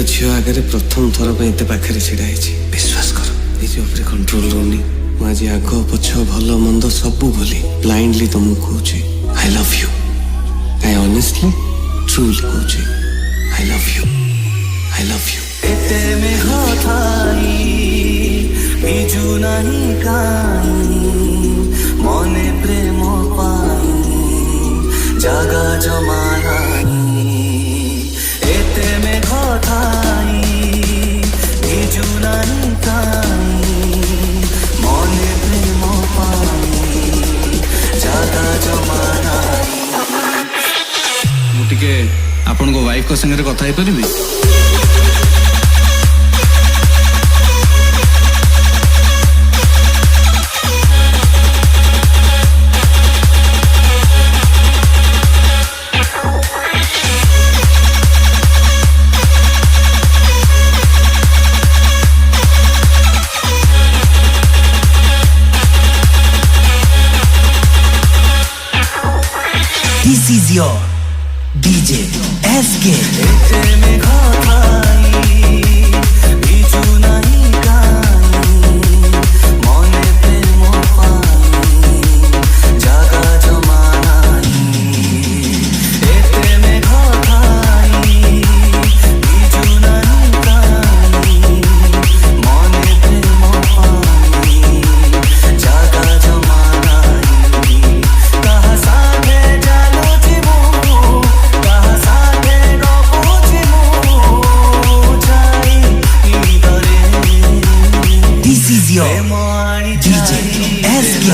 झील आगे प्रथम थर पे पाखे छिड़ा विश्वास कर निज उपर कंट्रोल रोनी मुझे आग पछ भल मंद सब भूली ब्लाइंडली तुमको कहूँ I love you I honestly truly कहूँ I love you I love you एते में हथाई बिजु नहीं काई मने प्रेम पाई जागा जमा नहीं एते में हथाई बिजु नहीं काई मने प्रेम पाई जागा जमा नहीं मुझे आपण को वाइफ को संगे कथा ही परिबे This is your DJ SK. एते में घाई बिजु नहीं काई मने प्रेम पाई जागा जमा नहीं एते में घाई बिजु नहीं काई मने प्रेम पाई जागा जमा नहीं कहा साथे This is your DJ SK.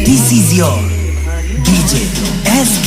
This is your DJ SK.